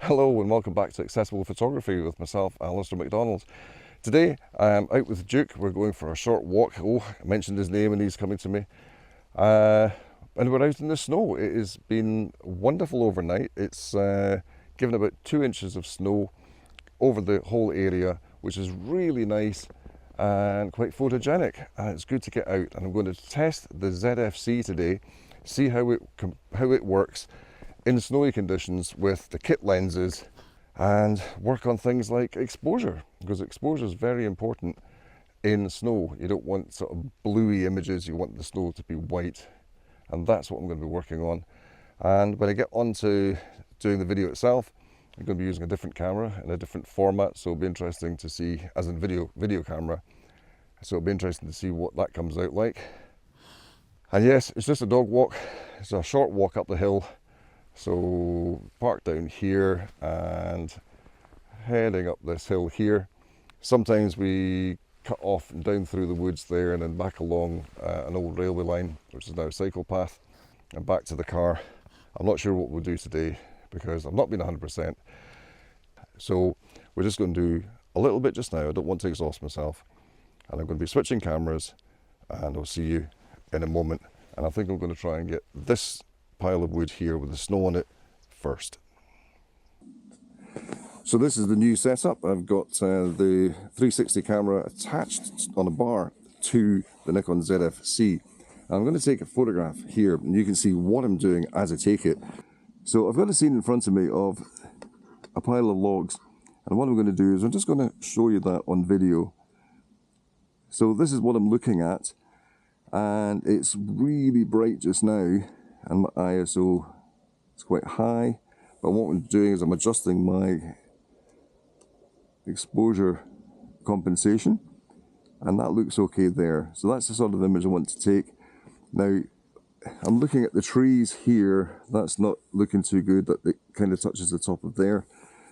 Hello and welcome back to Accessible Photography with myself, Alistair McDonald. Today I'm out with Duke. We're going for a short walk. Oh, I mentioned his name and he's coming to me. And we're out in the snow. It has been wonderful overnight. It's given about 2 inches of snow over the whole area, which is really nice and quite photogenic. And it's good to get out. And I'm going to test the ZFC today, see how it works in snowy conditions with the kit lenses, and work on things like exposure, because exposure is very important in snow. You don't want sort of bluey images, you want the snow to be white, and that's what I'm going to be working on. And when I get on to doing the video itself, I'm going to be using a different camera in a different format, so it'll be interesting to see, as in video camera, so it'll be interesting to see what that comes out like. And yes, it's just a dog walk. It's a short walk up the hill. So park down here and heading up this hill here. Sometimes we cut off and down through the woods there and then back along an old railway line, which is now a cycle path, and back to the car. I'm not sure what we'll do today because I've not been 100%. So we're just going to do a little bit just now. I don't want to exhaust myself. And I'm going to be switching cameras and I'll see you in a moment. And I think I'm going to try and get this pile of wood here with the snow on it first. So this is the new setup. I've got the 360 camera attached on a bar to the Nikon Zfc. I'm going to take a photograph here and you can see what I'm doing as I take it. So I've got a scene in front of me of a pile of logs, and what I'm going to do is I'm just going to show you that on video. So this is what I'm looking at, and it's really bright just now. And my ISO is quite high, but what I'm doing is I'm adjusting my exposure compensation, and that looks okay there. So that's the sort of image I want to take. Now I'm looking at the trees here. That's not looking too good. That it kind of touches the top of there,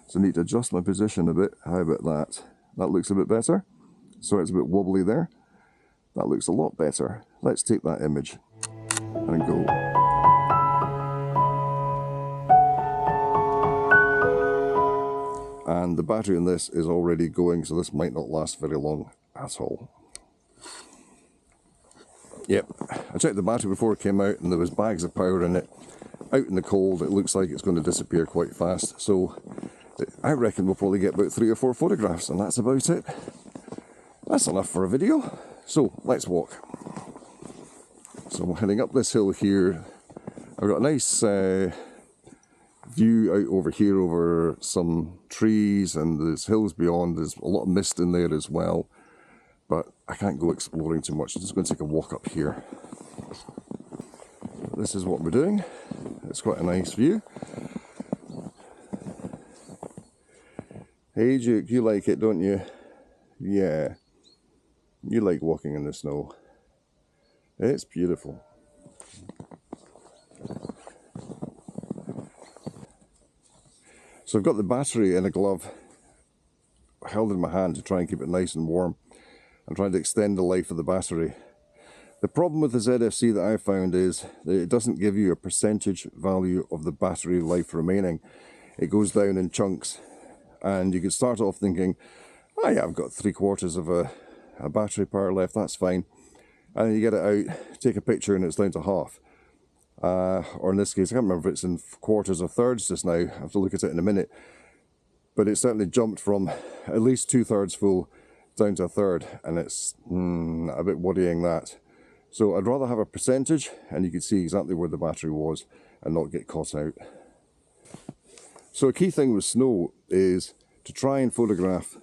so I need to adjust my position a bit. How about that? That looks a bit better. So it's a bit wobbly there. That looks a lot better. Let's take that image and go. And the battery in this is already going, so this might not last very long at all. Yep, I checked the battery before it came out and there was bags of power in it. Out in the cold, it looks like it's going to disappear quite fast. So I reckon we'll probably get about 3 or 4 photographs, and that's about it. That's enough for a video. So let's walk. So I'm heading up this hill here. I've got a nice view out over here over some trees, and there's hills beyond. There's a lot of mist in there as well, but I can't go exploring too much. I'm just going to take a walk up here. This is what we're doing. It's quite a nice view. Hey Duke, you like it, don't you? Yeah, you like walking in the snow. It's beautiful. So I've got the battery in a glove held in my hand to try and keep it nice and warm. I'm trying to extend the life of the battery. The problem with the ZFC that I found is that it doesn't give you a percentage value of the battery life remaining. It goes down in chunks, and you could start off thinking, oh yeah, I've got 3/4 of a battery power left, that's fine. And then you get it out, take a picture, and it's down to half. Or in this case, I can't remember if it's in quarters or thirds just now. I have to look at it in a minute. But it certainly jumped from at least 2/3 full down to 1/3, and it's a bit worrying that. So I'd rather have a percentage, and you can see exactly where the battery was and not get caught out. So a key thing with snow is to try and photograph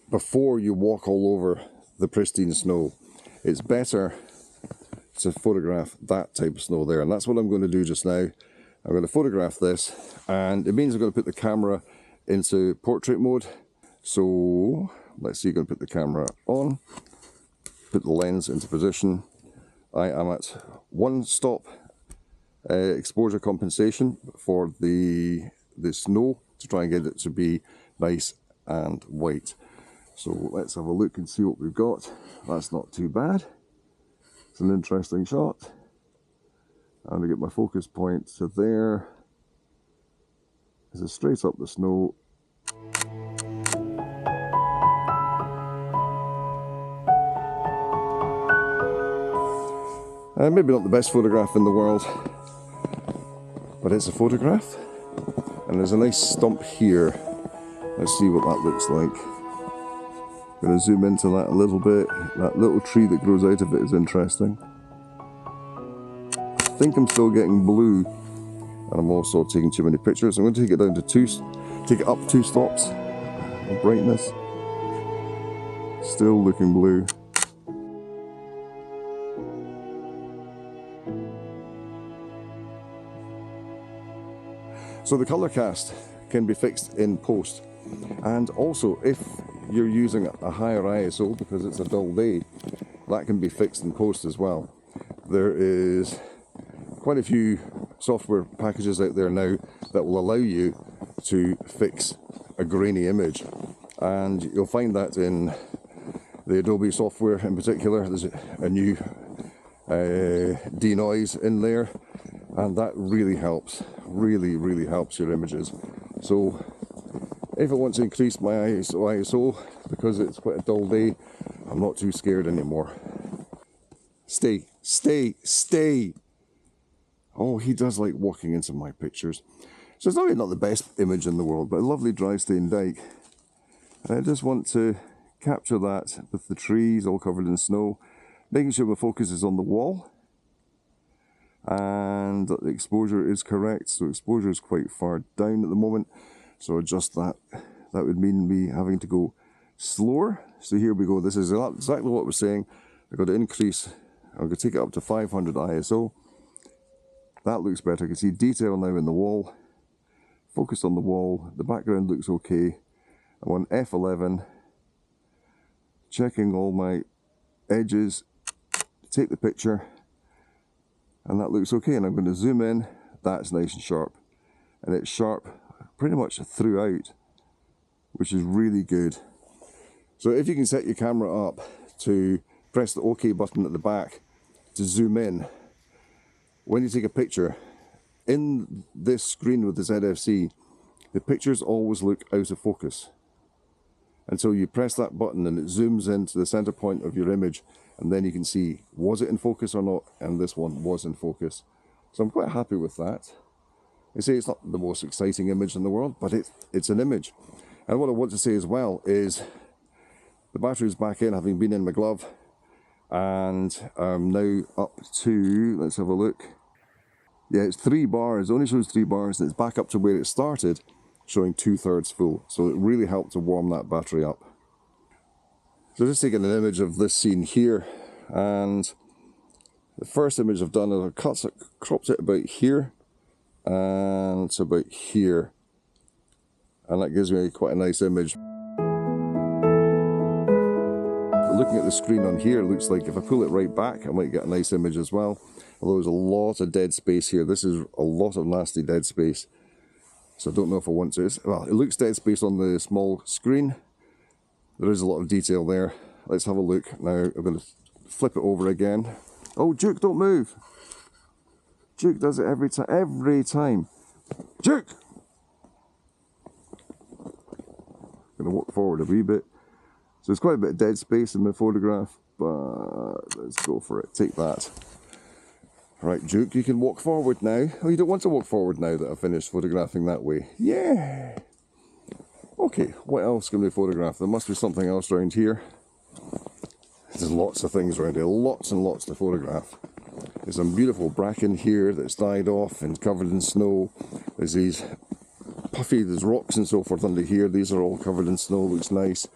before you walk all over the pristine snow. It's better to photograph that type of snow there, and that's what I'm going to do just now. I'm going to photograph this, and it means I'm going to put the camera into portrait mode. So let's see, I'm going to put the camera on, put the lens into position. I am at 1 stop exposure compensation for the snow to try and get it to be nice and white. So let's have a look and see what we've got. That's not too bad. It's an interesting shot. I'm going to get my focus point to there. This is straight up the snow. Maybe not the best photograph in the world, but it's a photograph. And there's a nice stump here. Let's see what that looks like. Going to zoom into that a little bit. That little tree that grows out of it is interesting. I think I'm still getting blue, and I'm also taking too many pictures. I'm going to take it down to take it up 2 stops of brightness. Still looking blue. So the color cast can be fixed in post, and also if you're using a higher ISO because it's a dull day, that can be fixed in post as well. There is quite a few software packages out there now that will allow you to fix a grainy image, and you'll find that in the Adobe software in particular. There's a new denoise in there, and that really helps, really helps your images. So if I want to increase my ISO because it's quite a dull day, I'm not too scared anymore. Stay. Oh, he does like walking into my pictures. So it's not the best image in the world, but a lovely dry stone dike. And I just want to capture that with the trees all covered in snow, making sure my focus is on the wall and that the exposure is correct. So exposure is quite far down at the moment, so adjust that. That would mean me having to go slower. So here we go. This is exactly what we're saying. I've got to increase, I'm going to take it up to 500 ISO. That looks better. I can see detail now in the wall. Focus on the wall. The background looks okay. I'm on F11, checking all my edges, take the picture, and that looks okay. And I'm going to zoom in. That's nice and sharp, and it's sharp pretty much throughout, which is really good. So if you can set your camera up to press the OK button at the back to zoom in, when you take a picture, in this screen with the ZFC, the pictures always look out of focus until you press that button and it zooms into the center point of your image, and then you can see, was it in focus or not? And this one was in focus. So I'm quite happy with that. They say it's not the most exciting image in the world, but it's an image. And what I want to say as well is the battery's back in, having been in my glove, and I'm now up to, let's have a look. Yeah, it's 3 bars, it only shows 3 bars, and it's back up to where it started, showing 2/3 full. So it really helped to warm that battery up. So just taking an image of this scene here, and the first image I've done is I've cropped it about here, and it's about here, and that gives me quite a nice image. Looking at the screen on here, it looks like if I pull it right back, I might get a nice image as well. Although there's a lot of dead space here. This is a lot of nasty dead space. So I don't know if I want to. Well, it looks dead space on the small screen. There is a lot of detail there. Let's have a look. Now I'm going to flip it over again. Oh, Duke, don't move. Duke does it every time. Every time. Duke! I'm going to walk forward a wee bit. So there's quite a bit of dead space in my photograph, but let's go for it. Take that. Right, Duke, you can walk forward now. Oh, you don't want to walk forward now that I've finished photographing that way. Yeah. Okay, what else can we photograph? There must be something else around here. There's lots of things around here, lots and lots to photograph. There's some beautiful bracken here that's died off and covered in snow. There's these puffy, there's rocks and so forth under here. These are all covered in snow, looks nice.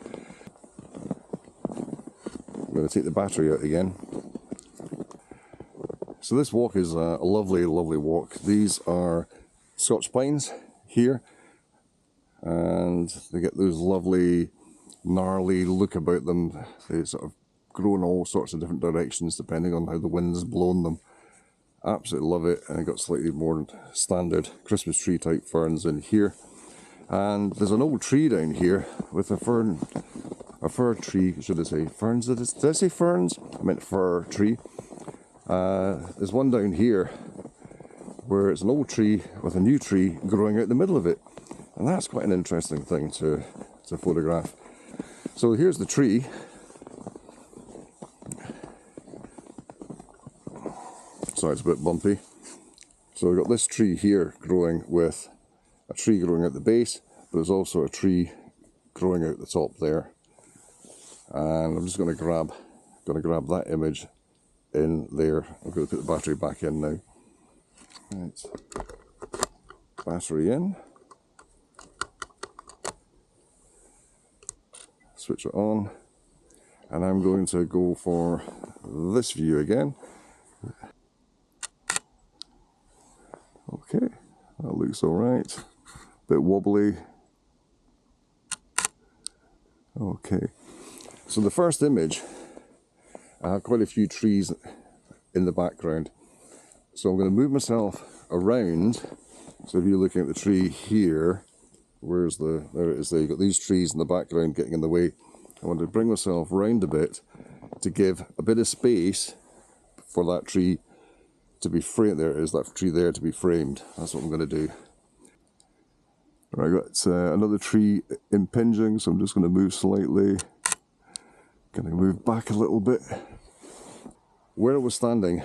I'm going to take the battery out again. So this walk is a lovely, lovely walk. These are Scotch pines here, and they get those lovely, gnarly look about them. They sort of grow in all sorts of different directions depending on how the wind's blown them. Absolutely love it. And I got slightly more standard Christmas tree type ferns in here. And there's an old tree down here with a fir tree, should I say ferns? Did I say ferns? I meant fir tree. There's one down here where it's an old tree with a new tree growing out the middle of it. And that's quite an interesting thing to photograph. So here's the tree. Sorry, it's a bit bumpy. So we've got this tree here growing with a tree growing at the base, but there's also a tree growing out the top there. And I'm just going to grab that image in there. I'm going to put the battery back in now. Right. Battery in. Switch it on. And I'm going to go for this view again. Okay, that looks alright. Bit wobbly. Okay, so the first image, I have quite a few trees in the background. So I'm going to move myself around. So if you're looking at the tree here, there it is there, you've got these trees in the background getting in the way. I want to bring myself round a bit to give a bit of space for that tree to be framed. There it is, that tree there to be framed. That's what I'm going to do. Right, I've got another tree impinging, so I'm just going to move slightly. Going to move back a little bit. Where I was standing,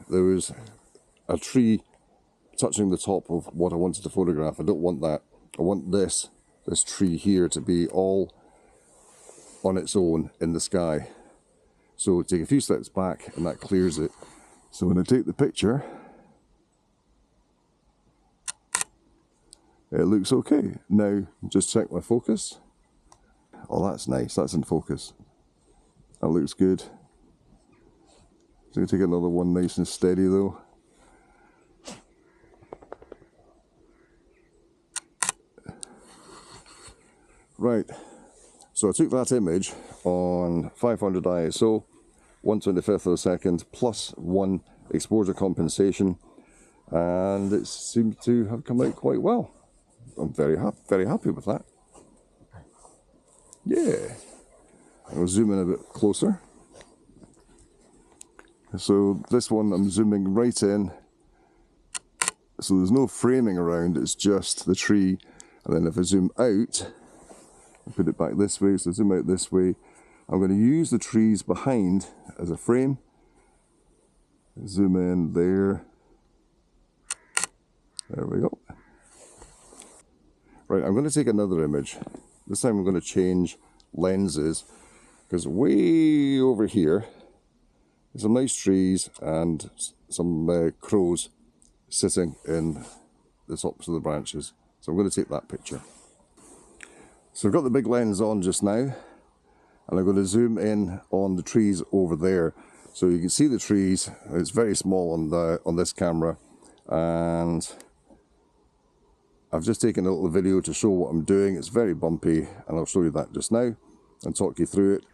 there was a tree touching the top of what I wanted to photograph. I don't want that. I want this tree here to be all on its own in the sky. So take a few steps back and that clears it. So when I take the picture, it looks okay. Now just check my focus. Oh, that's nice, that's in focus. That looks good. So I'm going to take another one nice and steady though. Right, so I took that image on 500 ISO, 1/25 of a second, plus 1 exposure compensation, and it seemed to have come out quite well. I'm very happy with that. Yeah. I'll zoom in a bit closer. So this one I'm zooming right in. So there's no framing around, it's just the tree. And then if I zoom out, I'll put it back this way, so zoom out this way. I'm going to use the trees behind as a frame. Zoom in there. There we go. Right, I'm going to take another image. This time I'm going to change lenses, because way over here there's some nice trees and some crows sitting in the tops of the branches. So I'm going to take that picture. So I've got the big lens on just now, and I'm going to zoom in on the trees over there. So you can see the trees. It's very small on this camera, and I've just taken a little video to show what I'm doing. It's very bumpy, and I'll show you that just now and talk you through it.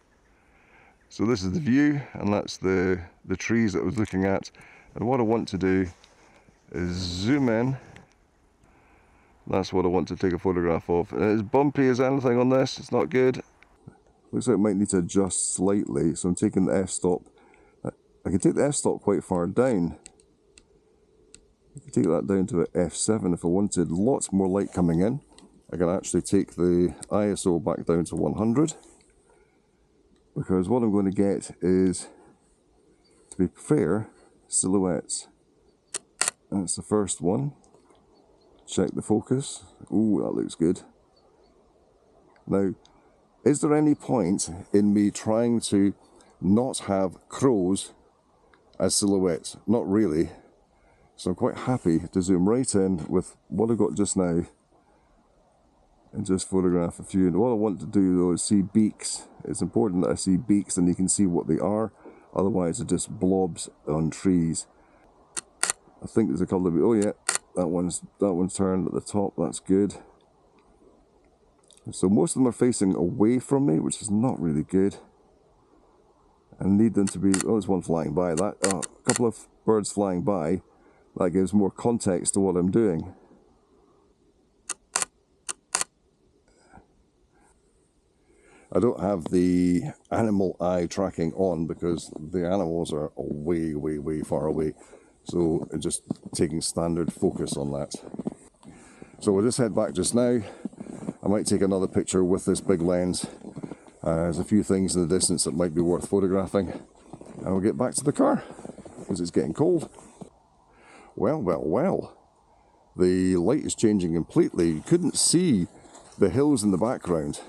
So this is the view, and that's the trees that I was looking at. And what I want to do is zoom in. That's what I want to take a photograph of. And as bumpy as anything on this, it's not good. Looks like I might need to adjust slightly, so I'm taking the f-stop. I can take the f-stop quite far down. I can take that down to f7 if I wanted lots more light coming in. I can actually take the ISO back down to 100. Because what I'm going to get is, to be fair, silhouettes. That's the first one. Check the focus. Ooh, that looks good. Now, is there any point in me trying to not have crows as silhouettes? Not really. So I'm quite happy to zoom right in with what I've got just now and just photograph a few. And what I want to do though is see beaks. It's important that I see beaks and you can see what they are. Otherwise it's just blobs on trees. I think there's a couple of, oh yeah, that one's turned at the top, that's good. So most of them are facing away from me, which is not really good. I need them to be, oh, there's one flying by. A couple of birds flying by. That gives more context to what I'm doing. I don't have the animal eye tracking on because the animals are way, way, way far away. So just taking standard focus on that. So we'll just head back just now. I might take another picture with this big lens. There's a few things in the distance that might be worth photographing. And we'll get back to the car, because it's getting cold. Well, well, well. The light is changing completely. You couldn't see the hills in the background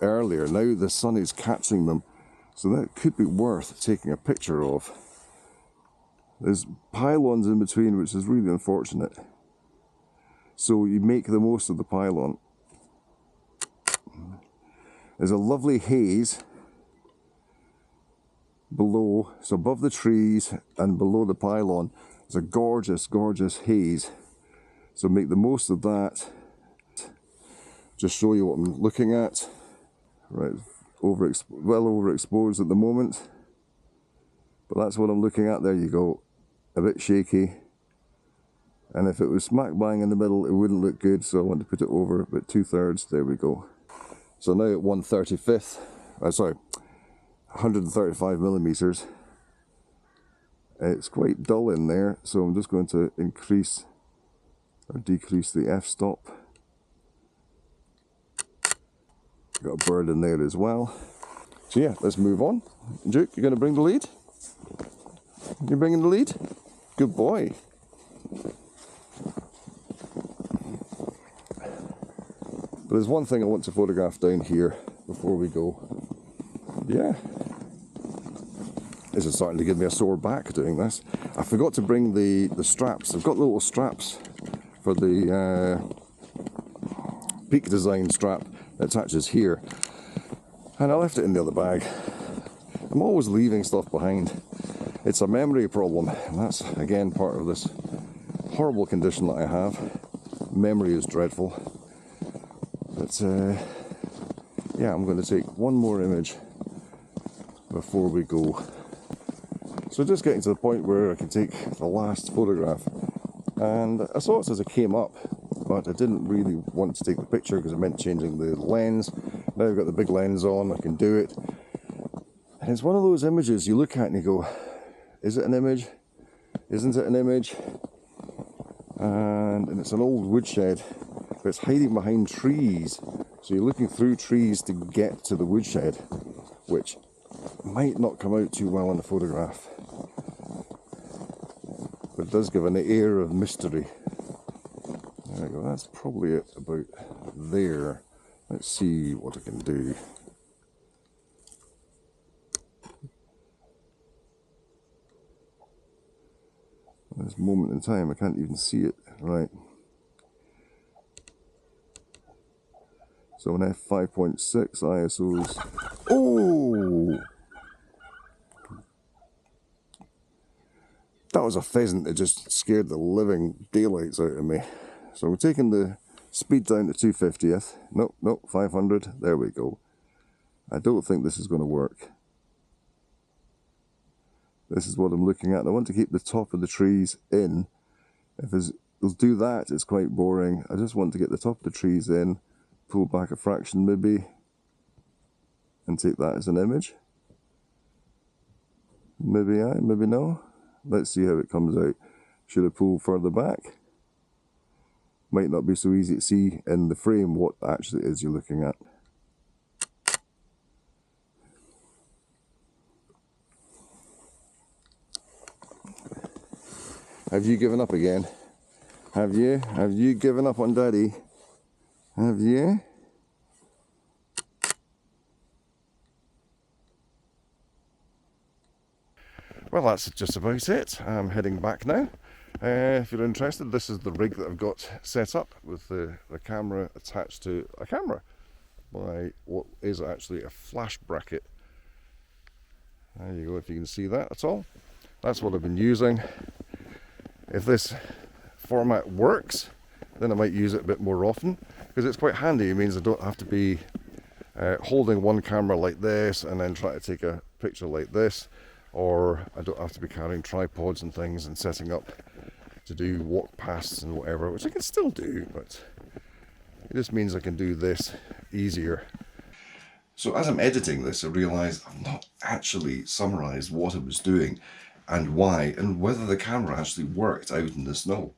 earlier. Now the sun is catching them. So that could be worth taking a picture of. There's pylons in between, which is really unfortunate. So you make the most of the pylon. There's a lovely haze below, so above the trees and below the pylon, there's a gorgeous, gorgeous haze. So make the most of that. Just show you what I'm looking at. Right, well overexposed at the moment. But that's what I'm looking at. There you go. A bit shaky. And if it was smack bang in the middle, it wouldn't look good, so I want to put it over about 2/3. There we go. So now at 1/35, 135 millimeters. It's quite dull in there, so I'm just going to increase or decrease the f-stop. Got a bird in there as well. So yeah, let's move on. Duke, you're going to bring the lead? You're bringing the lead? Good boy. But there's one thing I want to photograph down here before we go. Yeah. This is starting to give me a sore back doing this. I forgot to bring the straps. I've got little straps for the Peak Design strap that attaches here. And I left it in the other bag. I'm always leaving stuff behind. It's a memory problem. And that's, again, part of this horrible condition that I have. Memory is dreadful. But yeah, I'm going to take one more image before we go. So just getting to the point where I can take the last photograph. And I saw it as it came up, but I didn't really want to take the picture because it meant changing the lens. Now I've got the big lens on, I can do it. And it's one of those images you look at and you go, is it an image? Isn't it an image? And it's an old woodshed, but it's hiding behind trees. So you're looking through trees to get to the woodshed, which might not come out too well in the photograph. But it does give an air of mystery. There we go, that's probably it about there. Let's see what I can do. At this moment in time, I can't even see it. Right. So an f5.6 ISOs. Oh! That was a pheasant that just scared the living daylights out of me. So we're taking the speed down to 250th. Nope, 500. There we go. I don't think this is going to work. This is what I'm looking at. I want to keep the top of the trees in. If we'll do that, it's quite boring. I just want to get the top of the trees in, pull back a fraction maybe, and take that as an image. Maybe aye, maybe no. Let's see how it comes out. Should I pull further back? Might not be so easy to see in the frame what actually it is you're looking at. Have you given up again? Have you? Have you given up on Daddy? Have you? Well, that's just about it. I'm heading back now. If you're interested, this is the rig that I've got set up with the camera attached to a camera by what is actually a flash bracket. There you go, if you can see that at all. That's what I've been using. If this format works, then I might use it a bit more often, because it's quite handy. It means I don't have to be holding one camera like this and then try to take a picture like this, or I don't have to be carrying tripods and things and setting up to do walk pasts and whatever, which I can still do, but it just means I can do this easier. So as I'm editing this, I realised I've not actually summarised what I was doing. and why, and whether the camera actually worked out in the snow.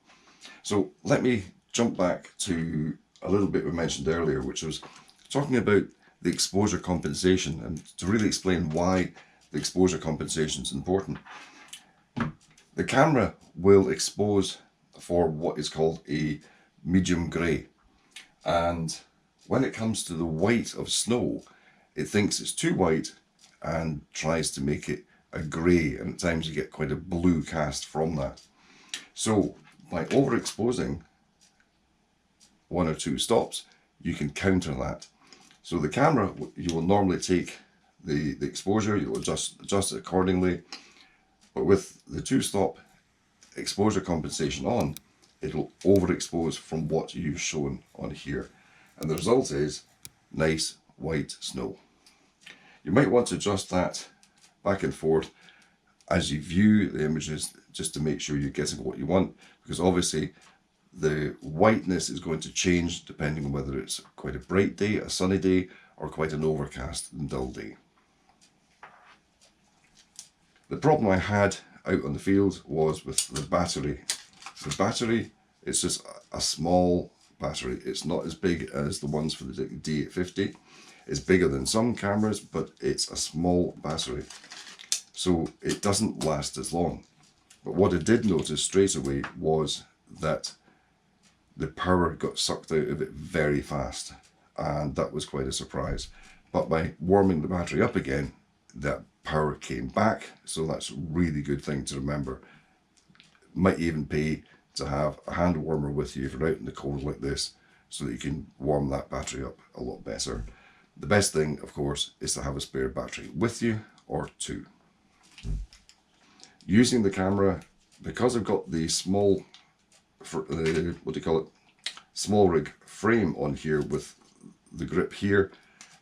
So let me jump back to a little bit we mentioned earlier, which was talking about the exposure compensation, and to really explain why the exposure compensation is important. The camera will expose for what is called a medium grey, and when it comes to the white of snow, it thinks it's too white and tries to make it a grey, and at times you get quite a blue cast from that. So by overexposing one or two stops, you can counter that. So the camera, you will normally take the exposure, you'll adjust it accordingly, but with the 2-stop exposure compensation on, it'll overexpose from what you've shown on here, and the result is nice white snow. You might want to adjust that back and forth as you view the images, just to make sure you're getting what you want, because obviously the whiteness is going to change depending on whether it's quite a bright day, a sunny day, or quite an overcast and dull day. The problem I had out on the field was with the battery. The battery, it's just a small battery. It's not as big as the ones for the D850. It's bigger than some cameras, but it's a small battery, so it doesn't last as long. But what I did notice straight away was that the power got sucked out of it very fast, and that was quite a surprise. But by warming the battery up again, that power came back, so that's a really good thing to remember. Might even pay to have a hand warmer with you if you're out in the cold like this, so that you can warm that battery up a lot better. The best thing, of course, is to have a spare battery with you, or two. Using the camera, because I've got the small, small rig frame on here with the grip here,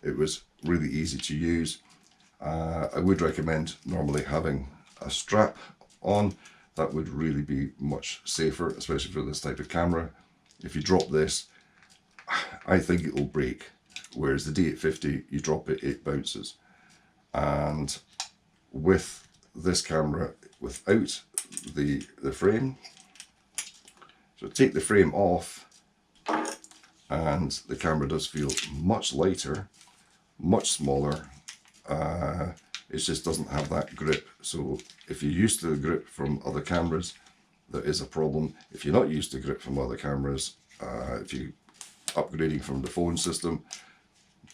it was really easy to use. I would recommend normally having a strap on. That would really be much safer, especially for this type of camera. If you drop this, I think it will break, whereas the D850, you drop it, it bounces. And with this camera, without the frame, so take the frame off, and the camera does feel much lighter, much smaller. It just doesn't have that grip. So if you're used to the grip from other cameras, there is a problem. If you're not used to grip from other cameras, if you're upgrading from the phone system,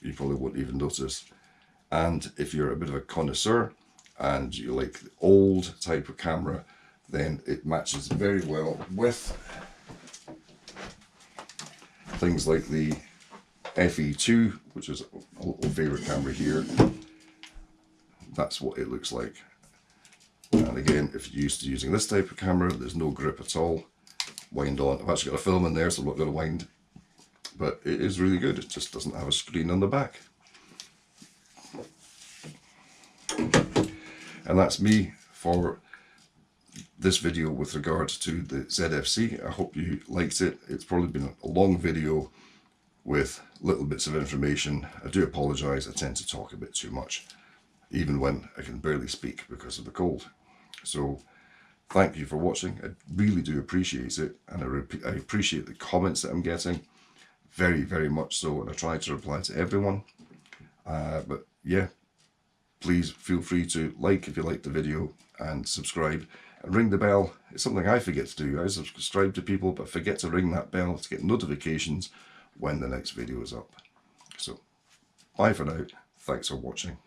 you probably won't even notice. And if you're a bit of a connoisseur and you like the old type of camera, then it matches very well with things like the FE2, which is a little favourite camera here. That's what it looks like. And again, if you're used to using this type of camera, there's no grip at all. Wind on. I've actually got a film in there, so I'm not going to wind. But it is really good. It just doesn't have a screen on the back. And that's me for this video with regards to the ZFC. I hope you liked it. It's probably been a long video with little bits of information. I do apologise, I tend to talk a bit too much, even when I can barely speak because of the cold. So thank you for watching. I really do appreciate it, and I appreciate the comments that I'm getting, very, very much so, and I try to reply to everyone. But yeah, please feel free to like if you liked the video, and subscribe and ring the bell. It's something I forget to do. I subscribe to people but forget to ring that bell to get notifications when the next video is up. So bye for now. Thanks for watching.